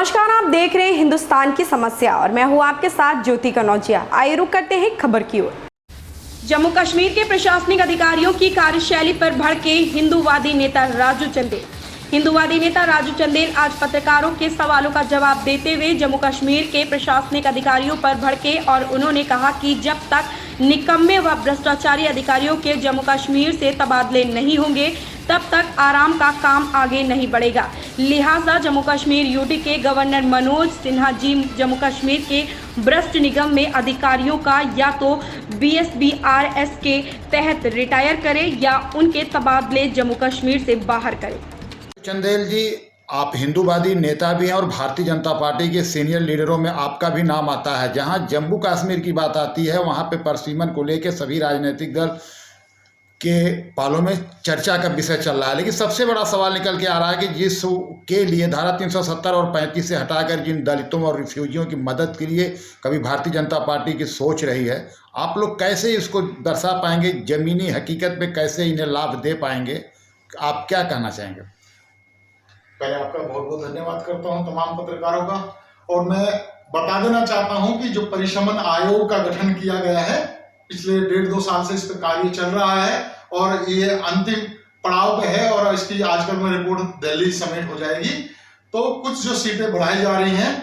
नमस्कार, आप देख रहे हैं हिंदुस्तान की समस्या और मैं हूं आपके साथ ज्योति कनौजिया। आइए रुक करते हैं खबर की ओर। जम्मू कश्मीर के प्रशासनिक अधिकारियों की कार्यशैली पर भड़के हिंदूवादी नेता राजू चंदेल। हिंदूवादी नेता राजू चंदेल आज पत्रकारों के सवालों का जवाब देते हुए जम्मू कश्मीर के प्रशासनिक अधिकारियों पर भड़के और उन्होंने कहा कि जब तक निकम्मे व भ्रष्टाचारी अधिकारियों के जम्मू कश्मीर से तबादले नहीं होंगे तब तक आराम का काम आगे नहीं बढ़ेगा। लिहाजा जम्मू कश्मीर यूटी के गवर्नर मनोज सिन्हा जी जम्मू कश्मीर के भ्रष्ट निगम में अधिकारियों का या तो BSBRS के तहत रिटायर करें या उनके तबादले जम्मू कश्मीर से बाहर करें। चंदेल जी, आप हिंदूवादी नेता भी हैं और भारतीय जनता पार्टी के सीनियर लीडरों में आपका भी नाम आता है। जहां जम्मू कश्मीर की बात आती है वहां पे परसीमन को लेकर सभी राजनीतिक दल के पालों में चर्चा का विषय चल रहा है, लेकिन सबसे बड़ा सवाल निकल के आ रहा है कि जिसके लिए धारा 370 और 35 से हटाकर जिन दलितों और रिफ्यूजियों की मदद के लिए कभी भारतीय जनता पार्टी की सोच रही है, आप लोग कैसे इसको दर्शा पाएंगे, जमीनी हकीकत में कैसे इन्हें लाभ दे पाएंगे, आप क्या कहना चाहेंगे? पहले आपका बहुत बहुत धन्यवाद करता हूं तमाम पत्रकारों का। और मैं बता देना चाहता हूं कि जो परिशमन आयोग का गठन किया गया है पिछले 1.5-2 साल से इस पर कार्य चल रहा है और ये अंतिम पड़ाव पे है और इसकी आजकल में रिपोर्ट दिल्ली सबमिट हो जाएगी। तो कुछ जो सीटें बढ़ाई जा रही हैं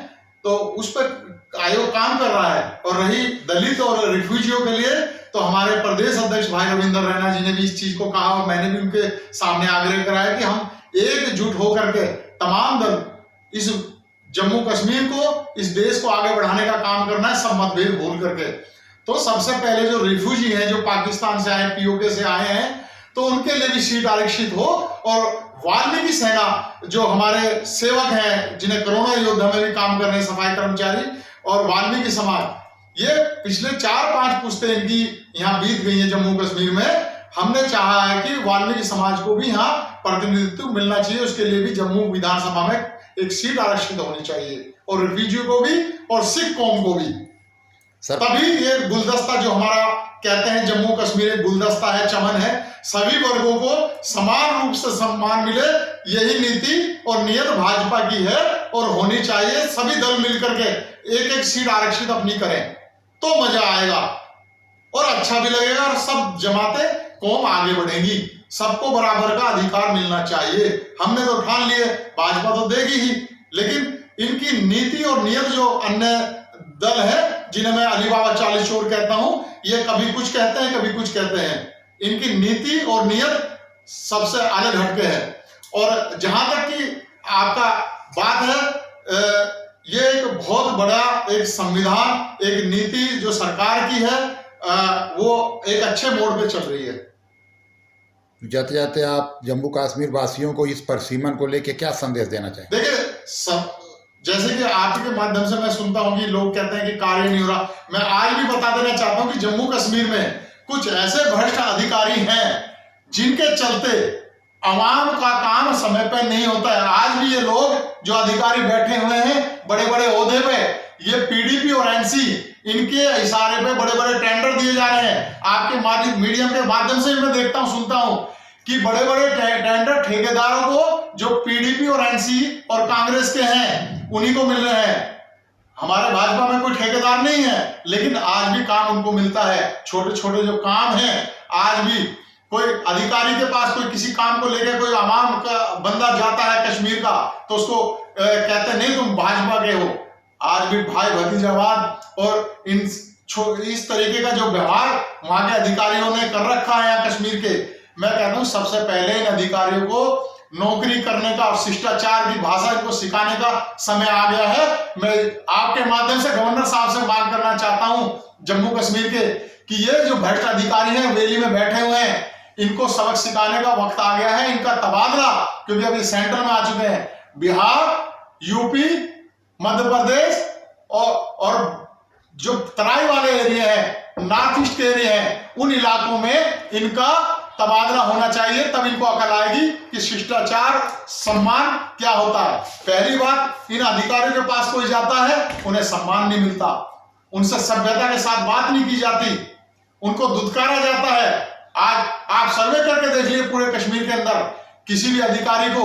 तो उस पर आयोग काम कर रहा है। और रही दलित और रिफ्यूजियों के लिए तो हमारे प्रदेश अध्यक्ष भाई रविंद्र रैना जी ने भी इस चीज को कहा और मैंने भी उनके सामने आग्रह कराया कि हम एकजुट होकर के तमाम दल इस जम्मू कश्मीर को, इस देश को आगे बढ़ाने का काम करना है, सब मतभेद भूल करके। तो सबसे पहले जो रिफ्यूजी हैं, जो पाकिस्तान से आए, POK से आए हैं, तो उनके लिए भी सीट आरक्षित हो। और वाल्मीकि सेना जो हमारे सेवक हैं, जिन्हें कोरोना योद्धा में भी काम कर रहे हैं, सफाई कर्मचारी और वाल्मीकि समाज, ये पिछले 4-5 पुश्तें इनकी यहाँ बीत गई है जम्मू कश्मीर में। हमने चाहा है कि वाल्मीकि समाज को भी यहाँ प्रतिनिधित्व मिलना चाहिए, उसके लिए भी जम्मू विधानसभा में एक सीट आरक्षित होनी चाहिए और रिफ्यूजी को भी और सिख कौम को भी। तभी ये गुलदस्ता जो हमारा कहते हैं जम्मू कश्मीर एक गुलदस्ता है, चमन है, सभी वर्गों को समान रूप से सम्मान मिले, यही नीति और नियत भाजपा की है और होनी चाहिए। सभी दल मिलकर के एक सीट आरक्षित अपनी करें तो मजा आएगा और अच्छा भी लगेगा और सब जमातें कौम आगे बढ़ेगी। सबको बराबर का अधिकार मिलना चाहिए। हमने तो ठान लिए, भाजपा तो देगी ही, लेकिन इनकी नीति और नियत जो अन्य दल है, जिन्हें मैं अली बाबा 40 चोर कहता हूं, ये कभी कुछ कहते हैं कभी कुछ कहते हैं। इनकी नीति और नियत सबसे अलग हटके है। और जहां तक कि आपका बात है, ये एक बहुत बड़ा एक संविधान, एक नीति जो सरकार की है, वो एक अच्छे मोड़ पे चल रही है। जाते जाते आप जम्मू कश्मीर वासियों को इस परसीमन को लेके क्या संदेश देना चाहिए? देखिए, जैसे कि आपके माध्यम से मैं सुनता हूं कि लोग कहते हैं कि कार्य नहीं हो रहा। मैं आज भी बता देना चाहता हूं कि जम्मू कश्मीर में कुछ ऐसे भ्रष्ट अधिकारी हैं जिनके चलते आवाम का काम समय पर नहीं होता है। आज भी ये लोग जो अधिकारी बैठे हुए हैं बड़े बड़े ओहदे पे, ये PDP और NC, इनके इशारे पे बड़े बड़े टेंडर दिए जा रहे हैं। आपके मीडियम के माध्यम से मैं देखता हूं, सुनता हूं कि बड़े बड़े टेंडर ठेकेदारों को जो PDP और NC और कांग्रेस के हैं उन्हीं को मिल रहे हैं। हमारे भाजपा में कोई ठेकेदार नहीं है, लेकिन आज भी काम उनको मिलता है। छोटे छोटे जो काम हैं, आज भी कोई अधिकारी के पास कोई किसी काम को लेकर कोई आवाम का बंदा जाता है कश्मीर का, तो उसको कहते नहीं तुम भाजपा के हो। आज भी भाई भतीजावाद और इस तरीके का जो व्यवहार वहां के अधिकारियों ने कर रखा है यहाँ कश्मीर के, मैं कहता हूं सबसे पहले इन अधिकारियों को नौकरी करने का और शिष्टाचार की भाषा को सिखाने का समय आ गया है। मैं आपके माध्यम से गवर्नर साहब से मांग करना चाहता हूं जम्मू कश्मीर के कि ये जो भ्रष्ट अधिकारी हैं वेली में बैठे हुए हैं, इनको सबक सिखाने का वक्त आ गया है। इनका तबादला, क्योंकि अभी सेंटर में आ चुके हैं, बिहार, UP, मध्य प्रदेश और जो तराई वाले एरिया है, नॉर्थ ईस्ट के एरिया है, उन इलाकों में इनका तबादला होना चाहिए। तब इनको अकल आएगी कि शिष्टाचार, सम्मान क्या होता है। पहली बात, इन अधिकारियों के पास कोई जाता है उन्हें सम्मान नहीं मिलता, उनसे सभ्यता के साथ बात नहीं की जाती, उनको दुत्कारा जाता है। आज आप सर्वे करके देख लीजिए पूरे कश्मीर के अंदर, किसी भी अधिकारी को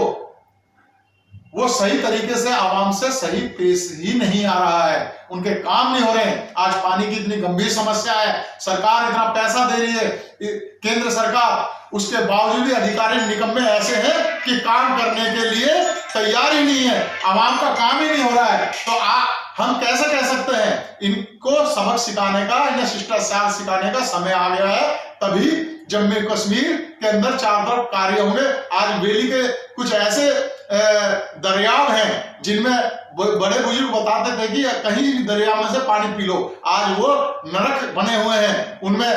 वो सही तरीके से आवाम से सही पेश ही नहीं आ रहा है, उनके काम नहीं हो रहे हैं। आज पानी की इतनी गंभीर समस्या है, सरकार इतना पैसा दे रही है, केंद्र सरकार, उसके बावजूद भी अधिकारी निकम्मे ऐसे हैं कि काम करने के लिए तैयार ही नहीं है, आवाम का काम ही नहीं हो रहा है। तो हम कैसे कह सकते हैं, इनको सबक सिखाने का, इन्हें शिष्टाचार सिखाने का समय आ गया है, तभी जम्मू कश्मीर के अंदर चारों तरफ कार्य होंगे। आज वैली के कुछ ऐसे दरियाव हैं जिनमें बड़े बुजुर्ग बताते थे कि कहीं भी दरिया में से पानी पी लो, आज वो नरक बने हुए हैं, उनमें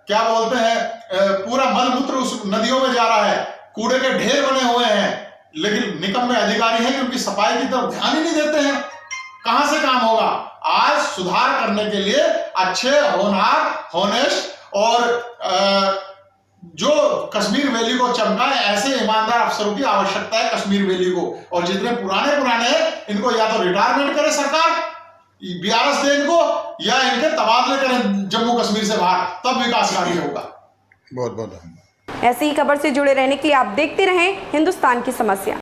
क्या बोलते हैं, पूरा मलमूत्र उस नदियों में जा रहा है, कूड़े के ढेर बने हुए हैं, लेकिन निकम्मे अधिकारी हैं कि उनकी सफाई की तरफ ध्यान ही नहीं देते हैं। कहां से काम होगा? आज सुधार करने के लिए अच्छे, होनहार, होनेस्ट और जो कश्मीर वैली को चमकाए ऐसे ईमानदार अफसरों की आवश्यकता है कश्मीर वैली को। और जितने पुराने हैं इनको या तो रिटायरमेंट करे सरकार, BRS दे इनको, या इनके तबादले करें जम्मू कश्मीर से बाहर, तब विकास कार्य होगा। बहुत बहुत धन्यवाद। ऐसी ही खबर से जुड़े रहने के लिए आप देखते रहें हिंदुस्तान की समस्या।